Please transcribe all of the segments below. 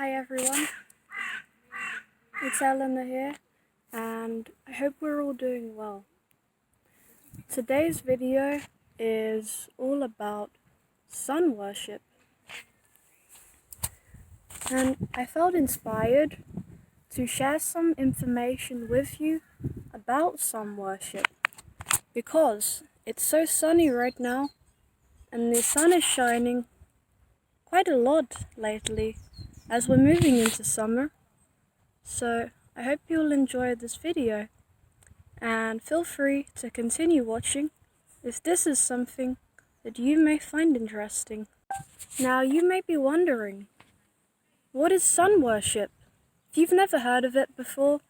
Hi everyone, it's Ellena here, and I hope we're all doing well. Today's video is all about sun worship, and I felt inspired to share some information with you about sun worship because it's so sunny right now and the sun is shining quite a lot lately as we're moving into summer. So I hope you'll enjoy this video and feel free to continue watching if this is something that you may find interesting. Now you may be wondering, what is sun worship? If you've never heard of it before,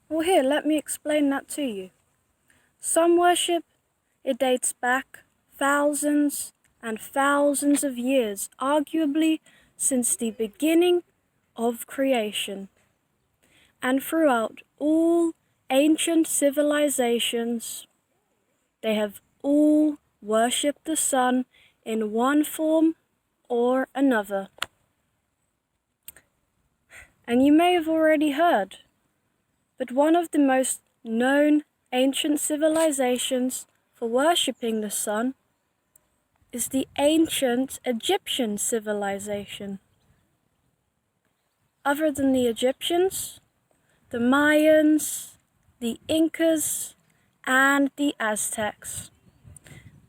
well here, let me explain that to you. Sun worship, it dates back thousands and thousands of years, arguably since the beginning of creation. And throughout all ancient civilizations, they have all worshipped the sun in one form or another. And you may have already heard, but one of the most known ancient civilizations for worshipping the sun is the ancient Egyptian civilization. Other than the Egyptians, the Mayans, the Incas, and the Aztecs.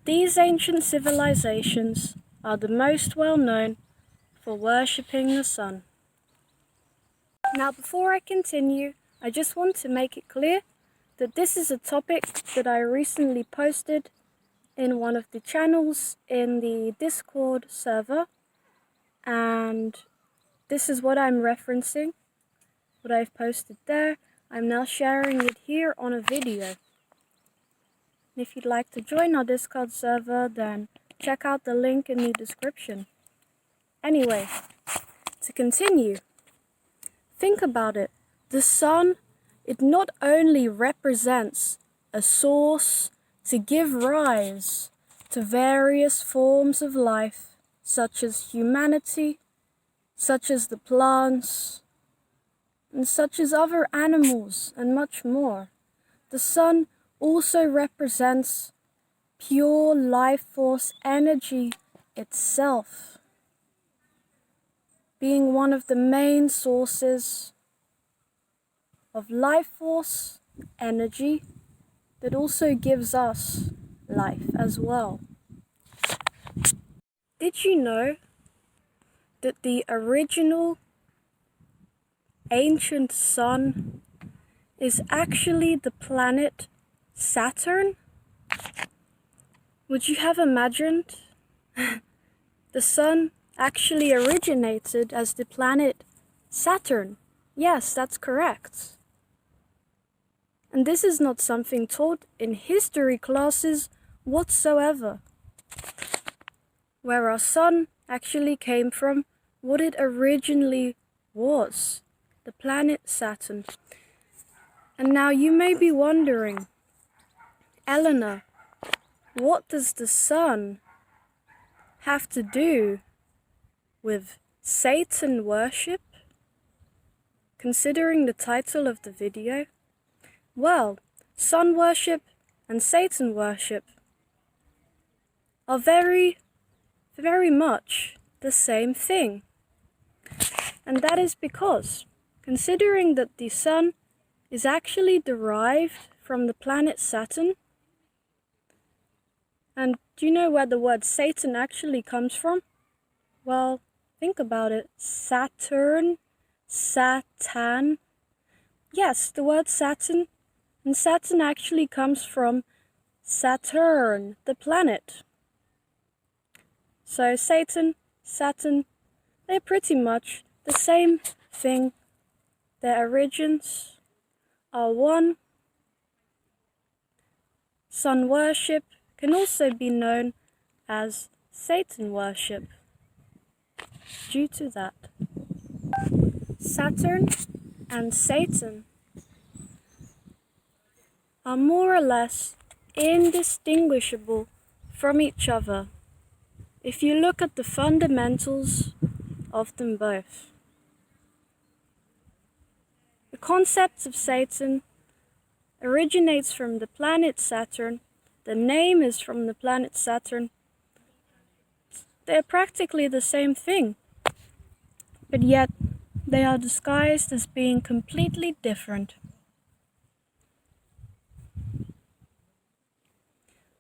These ancient civilizations are the most well known for worshipping the sun. Now before I continue, I just want to make it clear that this is a topic that I recently posted in one of the channels in the Discord server, and this is what I'm referencing. What I've posted there, I'm now sharing it here on a video. If you'd like to join our Discord server, then check out the link in the description. Anyway, to continue, think about it. The sun, it not only represents a source to give rise to various forms of life, such as humanity, such as the plants, and such as other animals and much more. The sun also represents pure life force energy itself, being one of the main sources of life force energy that also gives us life as well. Did you know that the original ancient sun is actually the planet Saturn? Would you have imagined the sun actually originated as the planet Saturn? Yes, that's correct. And this is not something taught in history classes whatsoever. Where our sun actually came from, what it originally was. The planet Saturn. And now you may be wondering, Ellena, what does the sun have to do with Satan worship? Considering the title of the video, well, sun worship and Satan worship are very much the same thing. And that is because, considering that the sun is actually derived from the planet Saturn, and do you know where the word Satan actually comes from? Well, think about it. Saturn, Satan. Yes, the word Saturn, and Saturn actually comes from Saturn, the planet. So Satan, Saturn, they're pretty much the same thing. Their origins are one. Sun worship can also be known as Satan worship due to that. Saturn and Satan are more or less indistinguishable from each other if you look at the fundamentals of them both. concept of Satan originates from the planet Saturn. The name is from the planet Saturn. They're practically the same thing, but yet they are disguised as being completely different.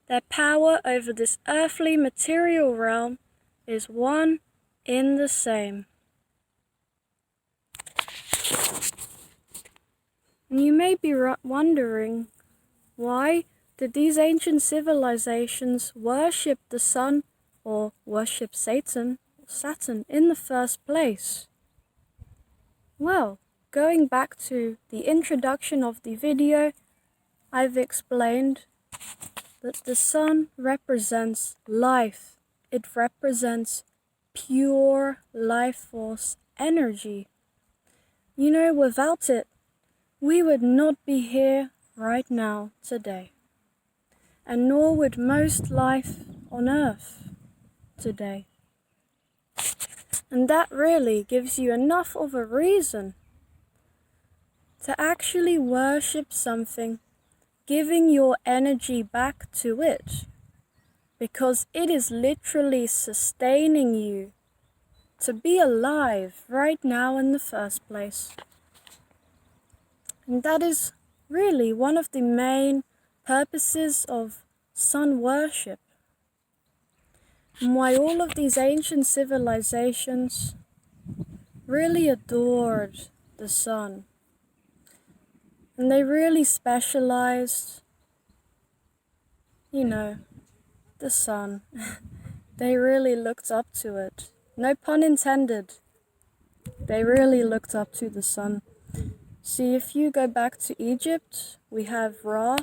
Their power over this earthly material realm is one in the same. And you may be wondering, why did these ancient civilizations worship the sun or worship Satan in the first place? Well, going back to the introduction of the video, I've explained that the sun represents life. It represents pure life force energy. You know, without it, we would not be here right now today, and nor would most life on Earth today. And that really gives you enough of a reason to actually worship something, giving your energy back to it, because it is literally sustaining you to be alive right now in the first place. And that is really one of the main purposes of sun worship, and why all of these ancient civilizations really adored the sun. And they really specialized, the sun. They really looked up to it. No pun intended. They really looked up to the sun. See, if you go back to Egypt, we have Ra,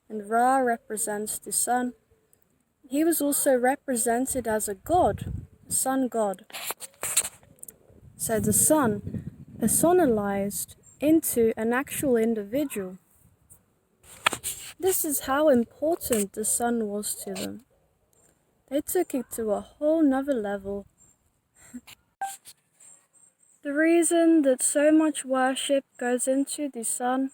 and Ra represents the sun. He was also represented as a god, a sun god. So the sun personalized into an actual individual. This is how important the sun was to them. They took it to a whole nother level. The reason that so much worship goes into the sun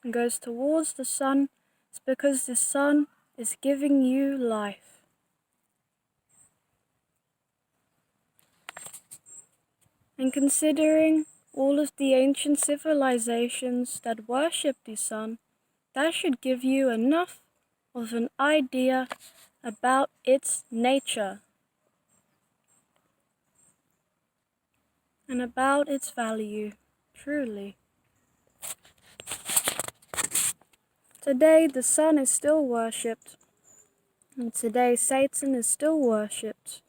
and goes towards the sun is because the sun is giving you life. And considering all of the ancient civilizations that worship the sun, that should give you enough of an idea about its nature and about its value, truly. Today the sun is still worshipped, and today Satan is still worshipped.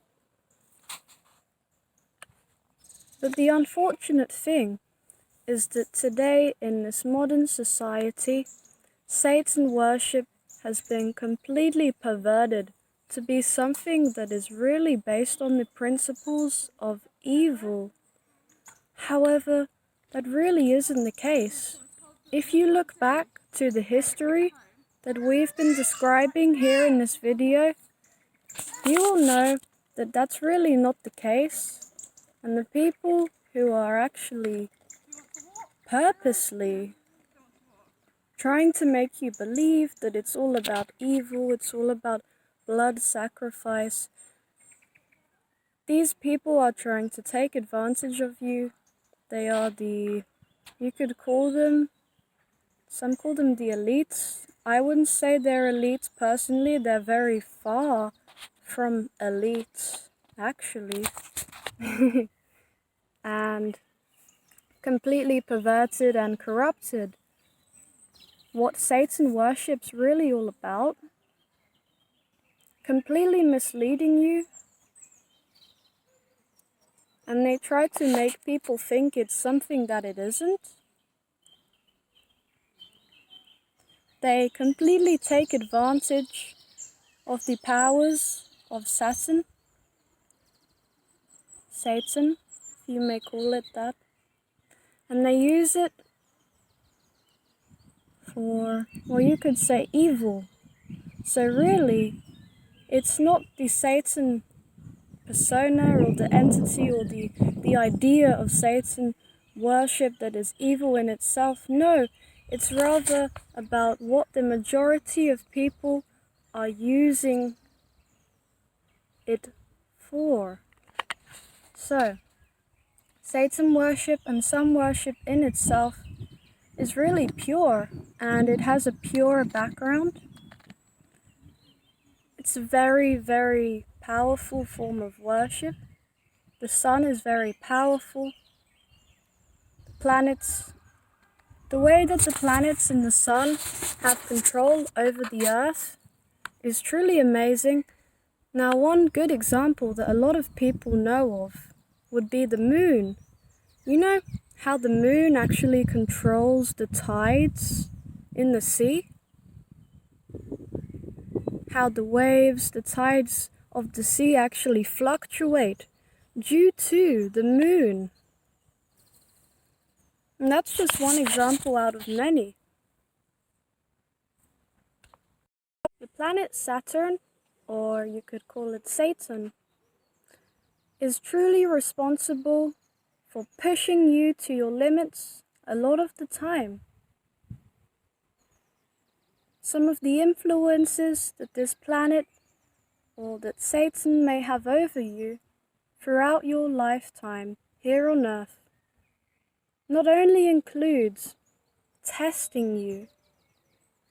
But the unfortunate thing is that today in this modern society, Satan worship has been completely perverted to be something that is really based on the principles of evil. However, that really isn't the case. If you look back to the history that we've been describing here in this video, you will know that that's really not the case. And the people who are actually purposely trying to make you believe that it's all about evil, it's all about blood sacrifice, these people are trying to take advantage of you. They are you could call them, some call them the elites. I wouldn't say they're elites personally, they're very far from elites, actually. And completely perverted and corrupted what Satan worship's really all about, completely misleading you, and they try to make people think it's something that it isn't. They completely take advantage of the powers of Satan, if you may call it that, and they use it for, well, you could say evil. So really, it's not the Satan persona or the entity or the idea of Satan worship that is evil in itself. No, it's rather about what the majority of people are using it for. So, Satan worship and sun worship in itself is really pure, and it has a pure background. It's a very, very powerful form of worship. The sun is very powerful. The planets, the way that the planets and the sun have control over the earth is truly amazing. Now, one good example that a lot of people know of would be the moon. You know how the moon actually controls the tides in the sea? How the waves, the tides of the sea actually fluctuate due to the moon. And that's just one example out of many. The planet Saturn, or you could call it Satan, is truly responsible for pushing you to your limits a lot of the time. Some of the influences that this planet or that Satan may have over you throughout your lifetime here on Earth not only includes testing you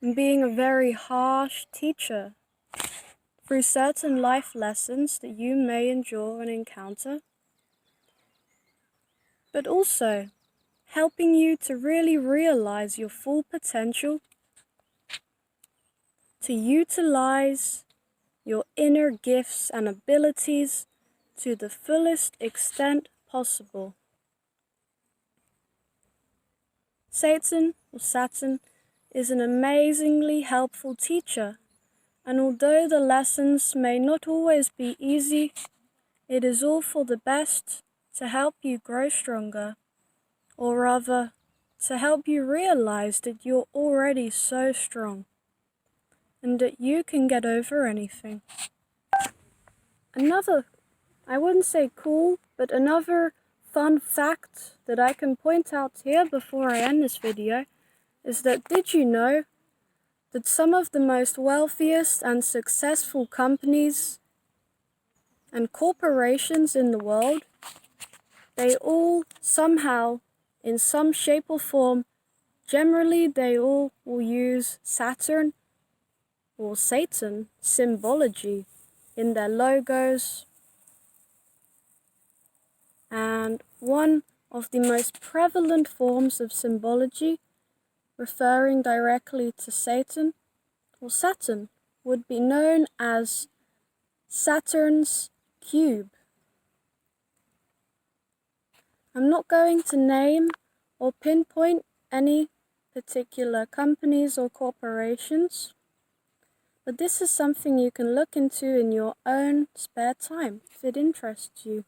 and being a very harsh teacher through certain life lessons that you may endure and encounter, but also helping you to really realize your full potential, to utilize your inner gifts and abilities to the fullest extent possible. Satan, or Saturn, is an amazingly helpful teacher, and although the lessons may not always be easy, it is all for the best to help you grow stronger, or rather, to help you realize that you're already so strong, and that you can get over anything. Another, I wouldn't say cool, but another fun fact that I can point out here before I end this video is that did you know that some of the most wealthiest and successful companies and corporations in the world, they all somehow, in some shape or form, generally they all will use Saturn or Satan symbology in their logos. And one of the most prevalent forms of symbology referring directly to Satan or Saturn would be known as Saturn's cube. I'm not going to name or pinpoint any particular companies or corporations, but this is something you can look into in your own spare time if it interests you.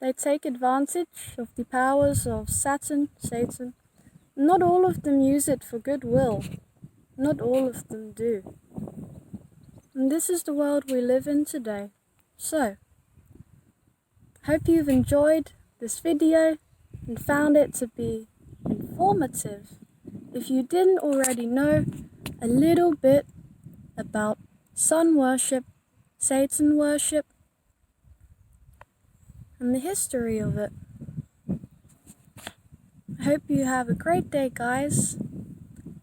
They take advantage of the powers of Saturn, Satan. Not all of them use it for goodwill. Not all of them do. And this is the world we live in today. So, hope you've enjoyed this video and found it to be informative. If you didn't already know a little bit about sun worship, Satan worship, and the history of it. I hope you have a great day, guys,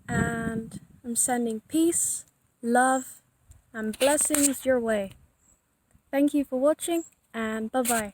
and I'm sending peace, love, and blessings your way. Thank you for watching, and bye-bye.